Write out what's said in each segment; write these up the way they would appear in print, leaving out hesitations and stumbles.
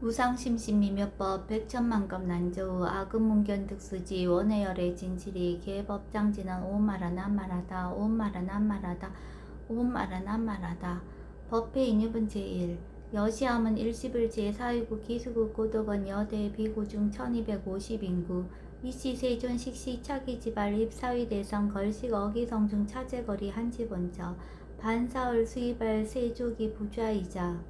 우상심심미묘법 백천만급 난조우 아금문견득수지 원해열의 진실이 계법장지는 오말하나말하다 오말하나말하다 오말하나말하다. 법회 인유분 제1 여시함은 일시불 제4위국 기수국 고덕원 여대 비구중 1250인구 이시 세존 식시 차기지발 입사위 대성 걸식 어기성중 차제거리 한지본처 반사을 수입할 세조기 부좌이자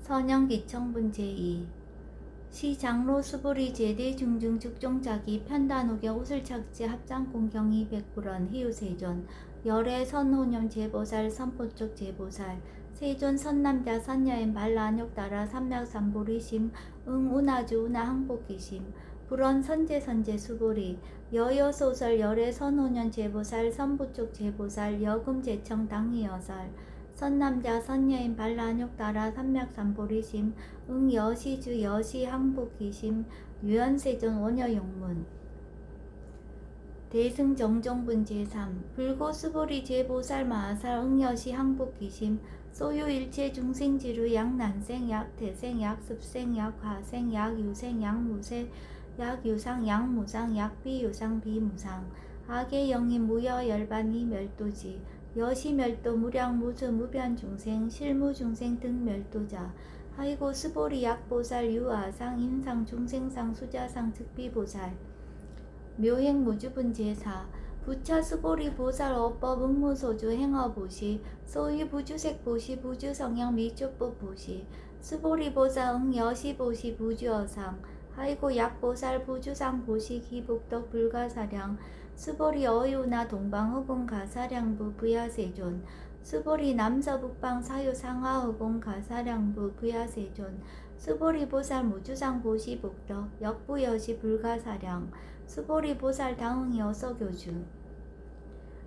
선영기청분 제2 시장로 수보리 제대 중중 죽종자기 편단옥에 옷을 착지 합장공경이 백불원 희우세존 열애 선호념 제보살 선포쪽 제보살 세존 선남자 선여인 발라안욕 따라 삼략삼보리심 응운하주 운하 항복기심 불원 선제선제 수보리 여여소설 열애 선호년 제보살 선부쪽 제보살 여금제청 당희여살 선남자 선여인 발라안욕 따라 삼략삼보리심 응여시주 여시 항복기심 유연세존 원여용문 대승정정분 제3 불고수보리 제보살 마하살 응여시 항복기심 소유일체 중생지루 약난생 약태생 약습생 약화생 약유생 약무생 약유상 약무상 약비유상 비무상 악의 영인 무여열반이 멸도지 여시멸도 무량 무수 무변중생 실무중생 등 멸도자 하이고 스보리 약보살 유아상 인상 중생상 수자상 즉비보살 묘행무주분 제4 부차 스보리 보살 어법 응무소주 행어보시 소위 부주색보시 부주성형 미주법 보시 스보리 보살 응여시보시 부주어상 하이고 약보살 부주상 보시 기복덕 불가사량 스보리 어유나 동방허공 가사량부 부야세존 스보리 남서북방 사유 상하허공 가사량부 부야세존 스보리 보살 무주상 보시 복덕 역부여시 불가사량 스보리 보살 당응이 어서교주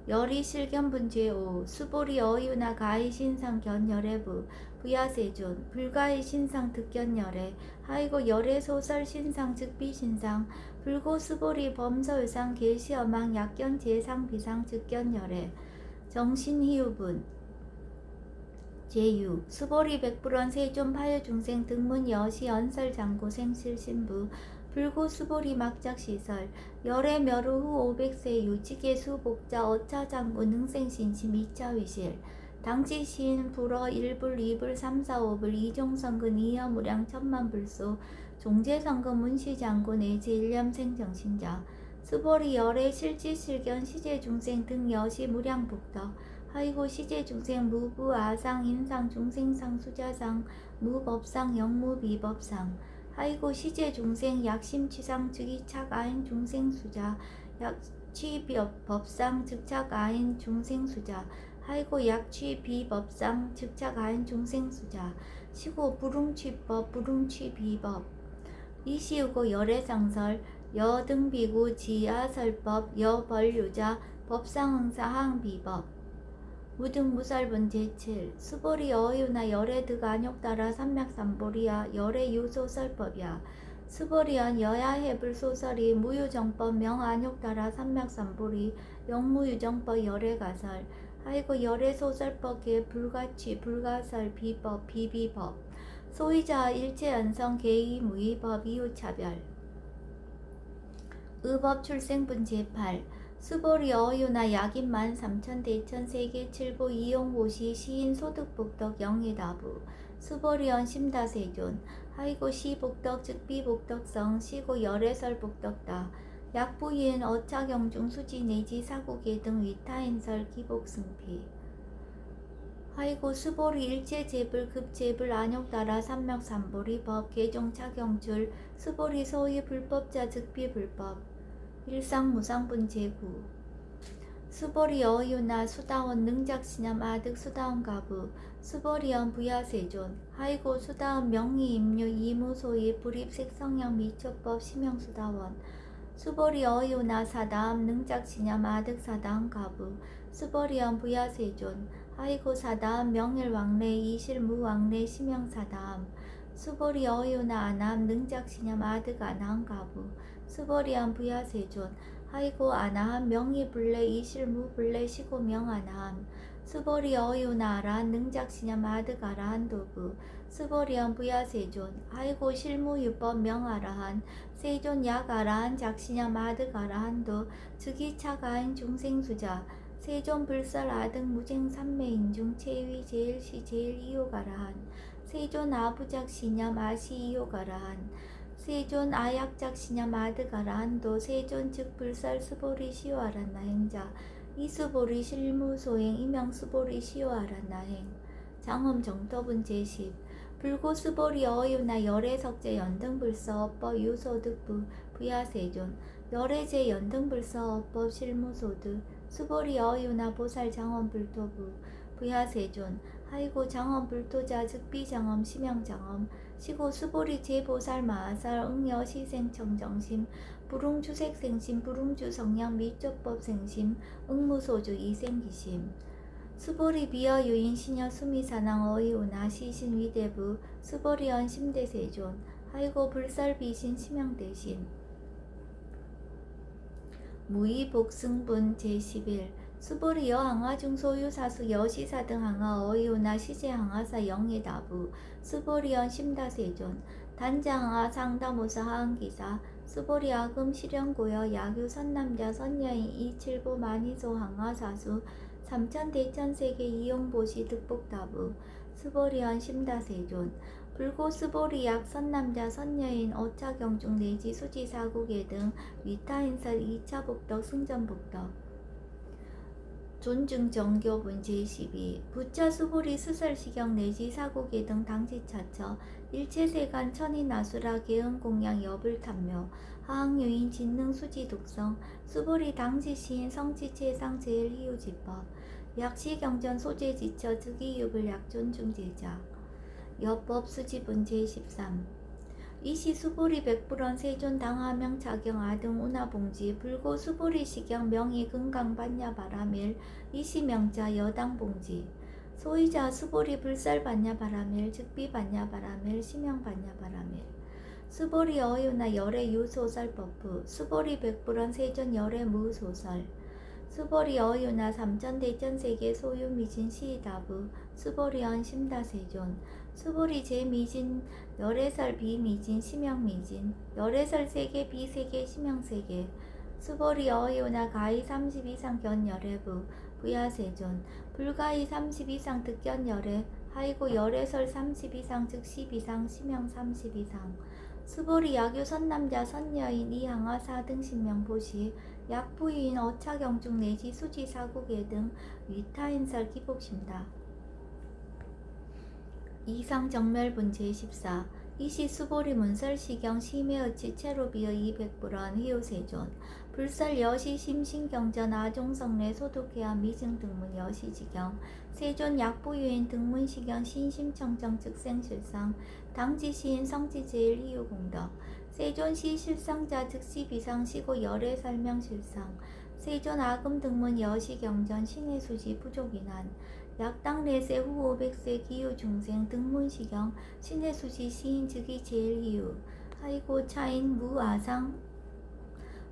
열이 실견분 제5 수보리 어유나 가히 신상 견열애부 부야세존 불가히 신상 득견열애 하이고 열애 소설 신상 즉비 신상 불고 수보리 범서유상 계시어망 약견 제상 비상 즉견열애 정신희우분 제6 수보리 백불원 세존 파여중생 등문 여시 연설 장고 생실신부 불고 수보리 막작시설 열애 멸후 후 500세 유지계수 복자 어차장군 능생신심 2차위실 당지시인 불어 1불 2불 3, 4, 5불 이종성근 이여무량 천만불소 종제성근 문시장군 내지 일념생정신자 수보리 열애 실지실견 시제중생 등 여시 무량복덕 하이고 시제중생 무부 아상 인상 중생상 수자상 무법상 영무비법상 하이고 시제중생 약심취상 즉이착 아인 중생수자 약취법상 즉착 아인 중생수자 하이고 약취비법상 즉착 아인 중생수자 시고 불응취법 불응취비법 이시우고 열애상설 여등비구 지하설법 여벌유자 법상응사 항비법 무등무설분 제7 수보리 어유나 열애득 안욕 따라 삼략삼보리야 열애 유소설법이야 수보리언 여야해불 소설이 무유정법 명안욕 따라 삼략삼보리 영무유정법 열애가설 하이고 열애소설법계 불가취 불가설 비법 비비법 소위자 일체연성 개의무의법 이유차별 의법 출생분 제8 수보리 어유나 약인만 3천 대천 세계 7보 이용보시 시인 소득복덕 영예다부 수보리언 심다세존 하이고 시복덕 즉비복덕성 시고 열애설복덕다 약부인 어차경중 수지 내지 사국예 등 위타인설 기복승피 하이고 수보리 일체제불 급제불 안욕 따라 삼력삼보리 법 개종 차경줄 수보리 소위 불법자 즉비불법 일상무상분 제9 수보리 어유나 수다원 능작신염 아득 수다원 가부 수보리언 부야세존 하이고 수다원 명의임류 이무소위 불입색성형 미초법 심형수다원 수보리 어유나 사다함 능작신염 아득 사다함 가부 수보리언 부야세존 하이고 사다함 명일왕래 이실무왕래 심형사다함 수보리 어유나 아남 능작신염 아득 아나함 가부 수보리안 부야세존 하이고 아나함 명의불래 이실무불래 시고명 아나함 수보리 어유나라 능작시념 아득아라한 도부 수보리언 부야세존 아이고 실무유법 명아라한 세존 약아라한 작시념 아득아라한도 즉위차가인 중생수자 세존 불설 아득 무쟁 삼매인 중 최위 제일시 제일 이요가라한 세존 아부작 시념 아시 이요가라한 세존 아약작 시념 아득아라한도 세존 즉 불설 수보리 시오아란나 행자 이수보리 실무소행 임양수보리 시오아란나행 장엄 정토분 제10 불고수보리 어유나 열애석제 연등불서업법 유소득부 부야세존 열애제 연등불서업법 실무소득 수보리 어유나 보살 장엄불토부 부야세존 하이고 장엄불토자 즉비장엄 심양장엄 시고 수보리 제보살 마하살 응여 시생청정심 불웅주색생심 불웅주성량 미조법생심 응무소주 이생기심 수보리 비어 유인 시녀 수미사낭 어이오나 시신 위대부 수보리언 심대세존 하이고 불설비신 심양대신 무의복승분 제11 수보리 여항아 중소유사수 여시사 등 항아 어이오나 시제항아사 영예다부 수보리언 심다세존 단자항아 상다모사 하은기사 수보리 아금 실현고여 야규 선남자 선여인 이칠보 만이소 항아 사수 삼천대천세계 이용보시 득복다부 수보리언 심다세존 불고 수보리약 선남자 선여인 어차경중 내지 수지사국예 등 위타인설 2차 복덕 승전복덕 존중 정교분 제12 부처 수보리 수설시경 내지 사고계 등 당지차처 일체세간 천인아수라 계은공양 여불탐묘 하항유인 진능수지 독성 수보리 당지시인 성지체상 제일희우지법 약시경전 소재지처 즉이유불 약존중제자 여법 수지분 제13 이시 수보리 백불원 세존 당하명 자경 아등 운하봉지 불고 수보리 시경 명의 금강 반야 바라밀 이시 명자 여당 봉지 소이자 수보리 불살 반야 바라밀 즉비 반야 바라밀 심형 반야 바라밀 수보리 어유나 열애 유소설 법부 수보리 백불원 세존 열애 무소설 수보리 어유나 삼천대천세계 소유 미진 시다부 수보리언 심다세존 수보리 제미진 열애설 비미진 심형미진 열애설 세계 비세계 심형세계 수보리 어이오나 가히 30 이상 견열애부 부야세존 불가히 30 이상 득견열애 하이고 열애설 30 이상 즉 10 이상 심형 30 이상 수보리 야규 선남자 선여인 이항아 4등 신명보시 약부인 어차경중 내지 수지사국예 등 위타인설 기복심다 이상정멸분 제14 이시 수보리 문설시경 심해어치 체로비어 200불원 희요세존 불설 여시 심신경전 아종성례 소독해야 미증 등문 여시지경 세존 약부유인 등문시경 신심청정 즉생실상 당지시인 성지제일 희유공덕 세존시 실상자 즉시 비상시고 열애 설명실상 세존 아금 등문 여시경전 신해수지 부족인한 약당 내세 후 500세 기유 중생 등문시경 신해수지 시인 즉이 제일 희유 하이고 차인 무아상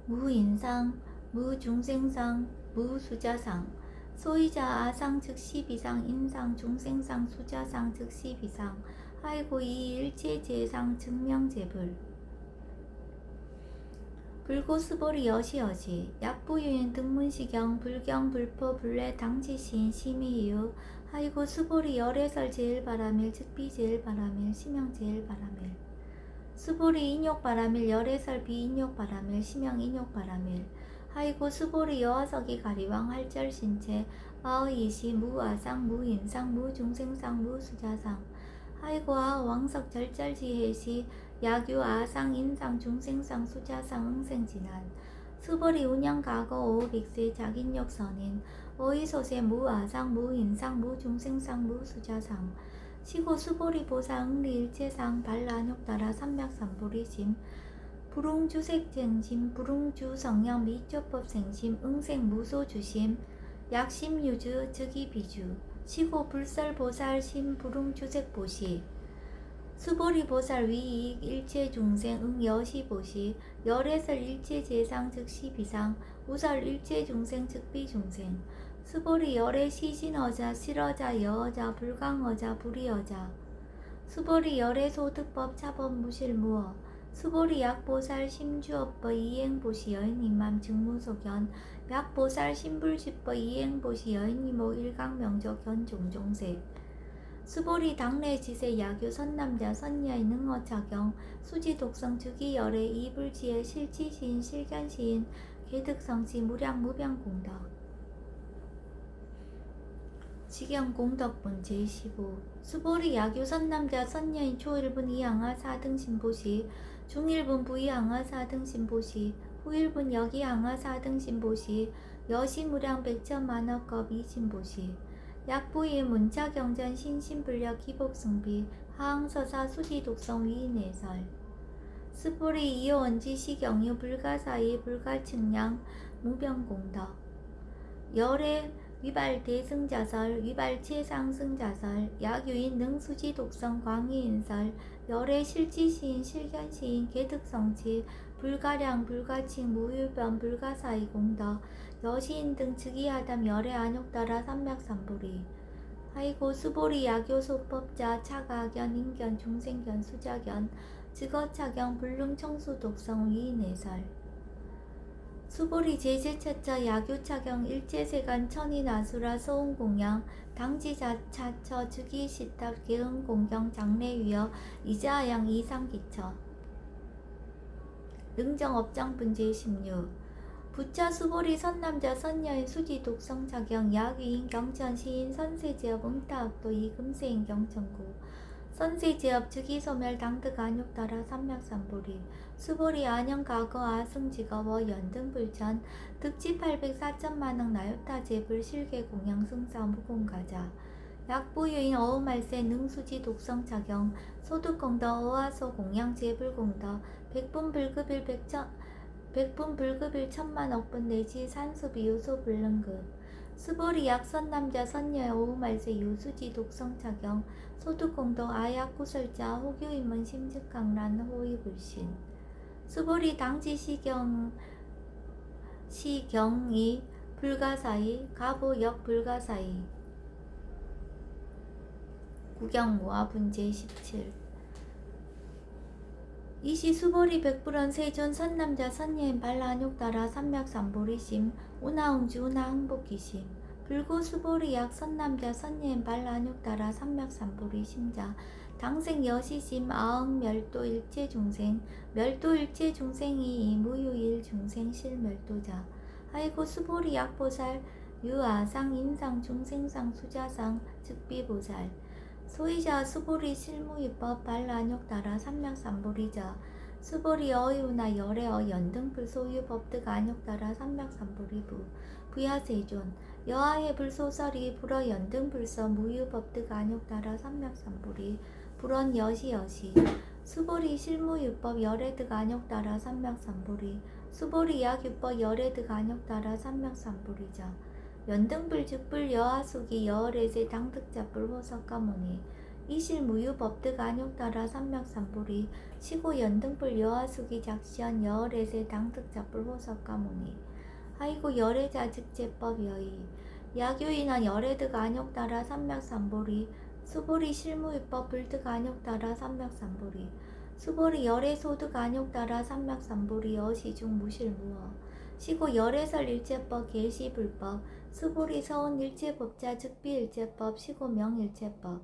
무인상 무중생상 무수자상 소이자 아상 즉시 비상 인상 중생상 수자상 즉시 비상 하이고 이 일체제상 증명제불 불고수보리 여시여시 약부유인 등문시경 불경 불포 불례 당지시인 심의유 하이고 수보리 열애설 제일바라밀 즉비 제일바라밀 심형 제일바라밀 수보리 인욕바라밀 열애설 비인욕바라밀 심형 인욕바라밀 하이고 수보리 여화석이 가리왕 할절신체 아의이시 무아상 무인상 무중생상 무수자상 하이고 아왕석 절절지혜시 야규 아상 인상 중생상 수자상 응생진한 수보리 운영가거 500세 자긴욕 선인 어이소세 무아상 무인상 무중생상 무수자상 시고 수보리 보사 응리일체상 발라욕따라 삼맥삼보리심 불웅주색쟁심 불웅주성령 미조법생심 응생 무소주심 약심유주 즉이비주 시고 불설보살심 불웅주색보시 수보리 보살 위익 일체 중생 응 여시 보시 열애설 일체 재상 즉시 비상 우설 일체 중생 즉비 중생 수보리 열의 시신어자 실어자 여어자 불강어자 불이어자 수보리 열의 소득법 차법 무실무어 수보리 약보살 심주업법 이행보시 여인임맘 증무소견 약보살 심불십법 이행보시 여인이모 일강명적 견종종색 수보리 당내지세 야교 선남자 선녀의 능어차경 수지독성 주기열의 이불지의 실치시인 실견시인 개득성시 무량무병공덕 직영공덕분 제15 수보리 야교 선남자 선녀인 초1분 이항하 4등 신보시 중1분 부이항하 4등 신보시 후1분 여기항하 4등 신보시 여시무량 백천만억겁 이신보시 약부의 문자경전 신신불력 기복승비 하항서사 수지독성 위인해설 스보리 이호원지 시경유 불가사의 불가측량 무병공덕 열의 위발 대승자설 위발 최상승자설 약유인 능수지 독성 광희인설 열의 실지시인 실견시인 개득성치 불가량 불가칭 무유변 불가사의 공덕 여시인 등 즉위하담 열의 안욕따라 삼맥삼보리 하이고 수보리 야교소법자 차가견 인견 중생견 수자견 즉어차경 불능청수 독성 위인해설 수보리 제제차처 야교차경 일제세간 천인아수라 소음공양 당지자차처 즉위시탑 개음공경 장래위여 이자양 이상기처 능정업장분 제16 부처 수보리 선남자 선녀인 수지 독성차경 야귀인 경천 시인 선세제업 응타학도 이금세인 경천구 선세제업 즉위소멸 당득 안욕따라 삼맥삼보리 수보리 안영가거 아승지거워 연등불천 득지 804천만억 나요타제불 실계공양 승사 무공가자 약부유인 어우말세 능수지 독성차경 소득공덕 어화소 공양제불공덕 백분불급일 백분불급일 천만억분 내지 산수비 요소불능급 수보리 약선남자 선녀의 어우말세 요수지 독성차경 소득공덕 아약구설자 호교인문 심즉강란 호위불신 수보리 당지시경이 불가사의 가보역 불가사의 구경모아분 제17 이시 수보리 백불원 세존 선남자 선녀인 발라안욕따라 삼맥삼보리심 운하응주 운하흥복기심 불고 수보리 약 선남자 선녀인 발라안욕따라 삼맥삼보리심자 당생 여시심 아흥 멸도 일체중생 멸도 일체중생이 무유일 중생 실멸도자 하이고 수보리 약보살 유아상 인상 중생상 수자상 즉비보살 소이자 수보리 실무위법 발라안욕따라 삼맥삼보리자 수보리 어유나 열애어 연등불 소유법득 안욕따라 삼맥삼보리부 부야세존 여하의 불소설이 불어 연등불서 무유법득 안욕따라 삼맥삼보리 불원 여시여시 수보리 실무유법 열애득 안욕따라 삼맥삼보리 수보리 약유법 열애득 안욕따라 삼맥삼보리자 연등불 즉불 여하수기 여월에세 당득자불 호석가모니 이실무유법득 안욕따라 삼맥삼보리 시고 연등불 여하수기 작시한 여월에세 당득자불 호석가모니 하이고 열애자 즉제법 여의 야교인한 열애득 안욕따라 삼맥삼보리 수보리 실무유법 불득 안욕따라 삼맥삼보리 수보리 열애소득 안욕따라 삼맥삼보리 여시중 무실무어 시고 열애설 일제법 계시불법 수보리 서운 일체법자 즉비일체법 시고 명일체법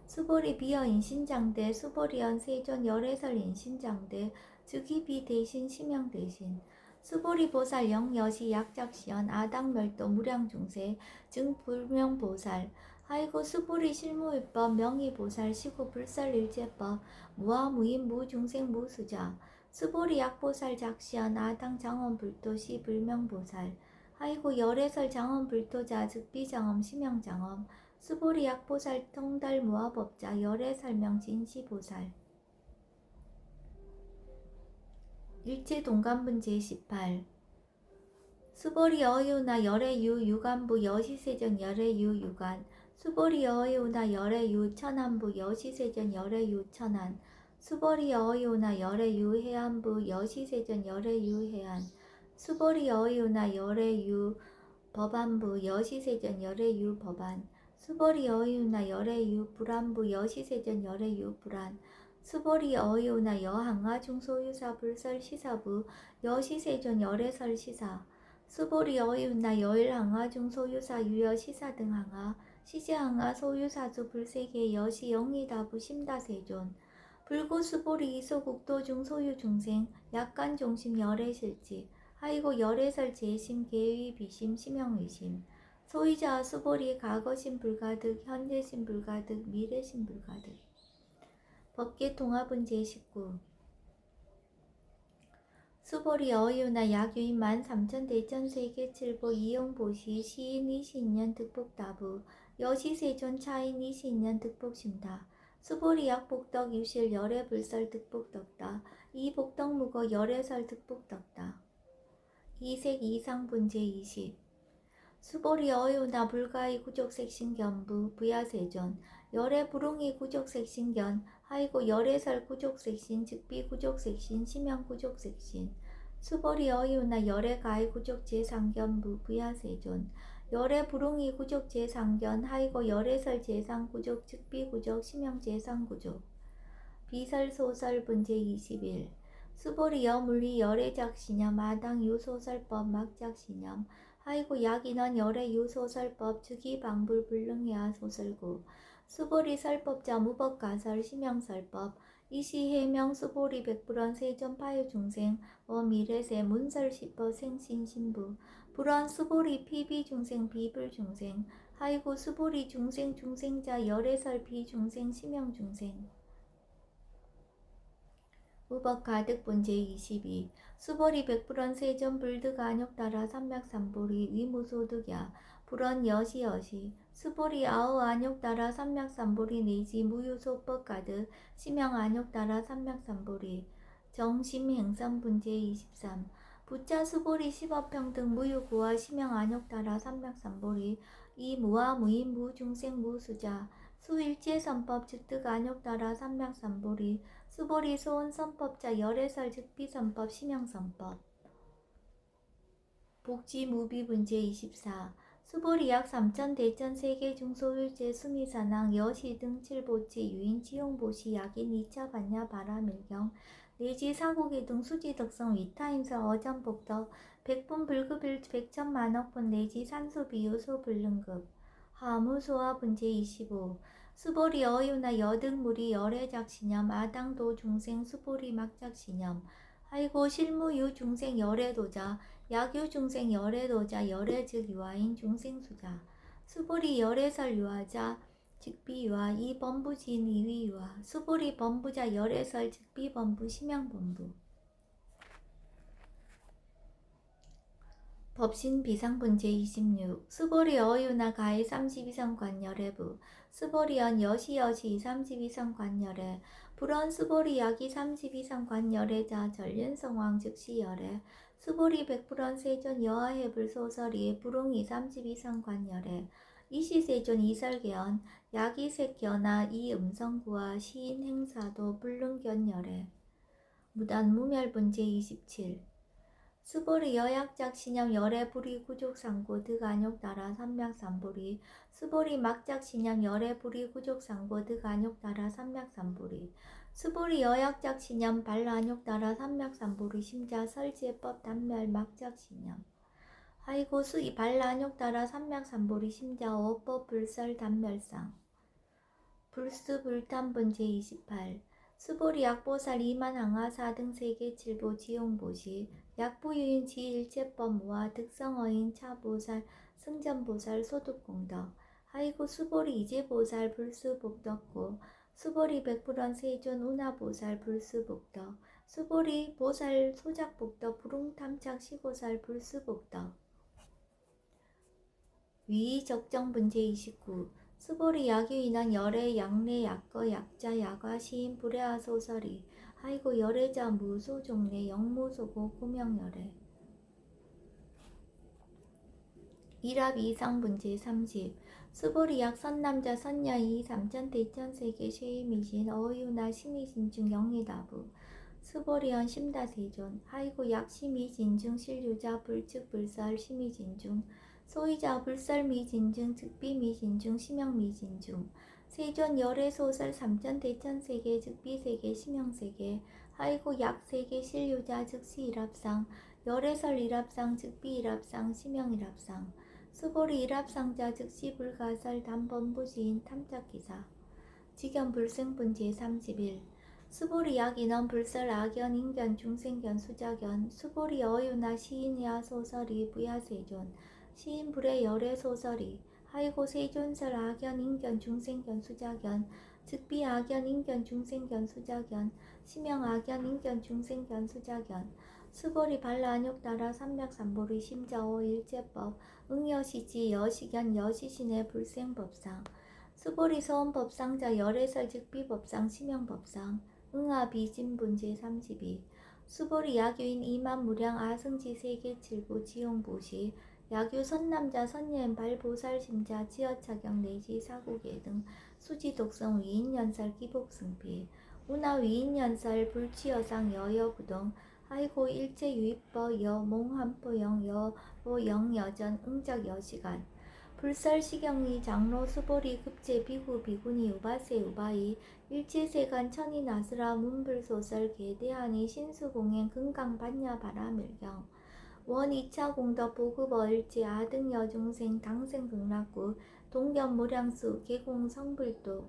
수보리 비어 인신장대 수보리연 세존 열애설 인신장대 즉위비 대신 시명 대신 수보리 보살 영여시 약작시연 아당멸도 무량중세 증불명보살 하이고 수보리 실무위법 명의보살 시고 불설일제법 무아무인 무중생 무수자 수보리 약보살 작시연 아당 장엄불도시 불명보살 하이고 열애설 장엄불도자 즉비장엄 시명장엄 수보리 약보살 통달무아법자 열애설명 진시보살 일체동관분 제18 수보리 어유나 열애유 유관부 여시세전 열애유 유관 수보리 어유나 열애유 천안부 여시세전 열애유 천안 수보리 어유나 열애유 해안부 여시세전 열애유 해안 수보리 어유나 열애유 법안부 여시세전 열애유 법안 수벌이 어이우나 열애유 불안부 여시세전 열애유 불안 수벌이 어이우나 여항하 중소유사 불설 시사부 여시세전 열애설 시사 수벌이 어이우나 여일항하 중소유사 유여 시사 등 항하 시제항하 소유사주 불세계 여시 영리다부 심다세존 불구수보리 이소국도 중소유 중생 약간 종심 열애실지 하이고 열애설 재심 계의 비심 심형의심 소유자 수보리 과거심 불가득 현재심 불가득 미래심 불가득 법계 통합은 제19 수보리 어이우나 약유인 13,000 대천 세계칠보 이용보시 시인 20년 득복다부 여시세존 차인 20년 득복심다 수보리 약복덕 유실 열애불설 득복덕다 이복덕무거 열애설 득복덕다 이색 이상분 제20 수보리 어이우나 불가의 구족색신견부 부야세존 열애 불웅이 구족색신견 하이고 열애설 구족색신 즉비 구족색신 심형 구족색신 수보리 어이우나 열애 가의 구족제상견부 부야세존 열애 불웅이 구족제상견 하이고 열애설 제상구족 즉비구족 심형제상구족 비설소설 분제 21 수보리 여물리 열애작시념 마당 유소설법 막작시념 하이고 약인원 열애 유소설법 즉위방불 불능야 소설구 수보리 설법자 무법가설 심형설법 이시해명 수보리 백불원 세존파유 중생 미래세 문설시법 생신신부 불원 수보리 피비중생 비불중생 하이고 수보리 중생 중생자 열애설 비중생 심형중생 무법 가득본 제22 수보리 백불원 세존 불득 안욕따라 삼맥삼보리 위무소득야 불원 여시여시 수보리 아우 안욕따라 삼맥삼보리 내지 무유소법 가득 심형 안욕따라 삼맥삼보리 정심행선분 제23 부차 수보리 시법평등 무유구와 심형 안욕따라 삼맥삼보리 이무와 무인 무중생 무수자 수일제선법 즉득 안욕따라 삼맥삼보리 수보리 소원선법자 열애설 즉비선법 심형선법 복지무비분 제24 수보리 약 3천 대천 세계 중소율제 수미사낭 여시 등 칠보치 유인 치용보시 약인 2차 반야 바라밀경 내지 사고기 등 수지덕성 위타임서 어전복덕 백분 불급일 백천만억분 내지 산수비유 소불능급 하무소화분 제25 수보리 어유나 여등무리 열애작시념 아당도 중생 수보리 막작시념 하이고 실무유 중생 열애도자 약유 중생 열애도자 열애즉 유아인 중생수자 수보리 열애설 유아자 즉비유아 이범부진 이위유아 수보리 범부자 열애설 즉비범부 심형범부 법신 비상분 제26 수보리 어유나 가해 32성 관열애부 수보리언 여시여시 32성 관열애 불언 수보리 약이 32성 관열애자 전륜성왕 즉시 열애 수보리 백불언 세존 여하해불 소설이 불웅이 32성 관열애 이시세존 이설계언 약이색견아 이음성구와 시인 행사도 불능견열애 무단 무멸분 제27 수보리 여약작 신념 열애 불이 구족 상고 득 안욕 따라 삼맥삼보리 수보리 막작 신념 열애 불이 구족 상고 득 안욕 따라 삼맥삼보리 수보리 여약작 신념 발 안욕 따라 삼맥삼보리 심자 설제법 단멸 막작 신념 하이고 수이 발 안욕 따라 삼맥삼보리 심자 어법 불설 단멸상 불수 불탄분 제28 수보리 약보살 이만항하 4등 세계 7보 지용보시 약부유인 지일체법 모아 득성어인 차보살 승전보살 소득공덕 하이고 수보리 이제보살 불수복덕고 수보리 백불원 세존 운하보살 불수복덕 수보리 보살 소작복덕 불웅탐착 시고살 불수복덕 위적정분 제29 수보리 약유인한 열애 약내 약거 약자 야과 시인 불애하 소설이 하이고 열애자 무소종래 영무소고 구명열애 일합 이상분 제30 수보리 약 선남자 선여이 3천 대천세계 쉐이미신 어유나 심의진중 영리다부 수보리언 심다세존 하이고 약 심의진중 실유자 불측불설 심의진중 소이자 불설미진중 즉비미진중 심영미진중 세존 열애소설 삼천대천세계 즉비세계 심영세계 하이고 약세계 실유자 즉시 일합상 열애설 일합상 즉비 일합상 심영 일합상 수보리 일합상자 즉시 불가설 단번부지인 탐탁기사 직연불생분 제31 수보리 약인원 불설 악연 인견 중생견 수작견 수보리 어유나 시인야 소설이 부야세존 시인 불의 열애 소설이 하이고 세존설 악연 인견 중생견 수작견 즉비 악연 인견 중생견 수작견 심영 악연 인견 중생견 수작견 수보리 발라안욕 따라 삼맥삼보리 심자오 일제법 응여시지 여시견 여시신의 불생법상 수보리 소원법상자 열애설 즉비법상 심영법상 응아비진분 제32 수보리 야교인 이만무량 아승지 세계칠부 지용보시 야교 선남자 선녀인 발보살심자 지어차경 내지 사고계 등 수지독성 위인연살 기복승비 운하 위인연살 불취여상 여여부동 하이고 일체유입버 여몽한포영 여로영 여전 응적 여시간 불설시경리 장로 수보리 급제 비구 비구니 우바세 우바이 일체세간 천이 나스라 문불소설 계대하니 신수공행 금강 반야 바라밀경 원 2차 공덕 보급 어일제 아등 여중생 당생 극락구 동견 모량수 계공 성불도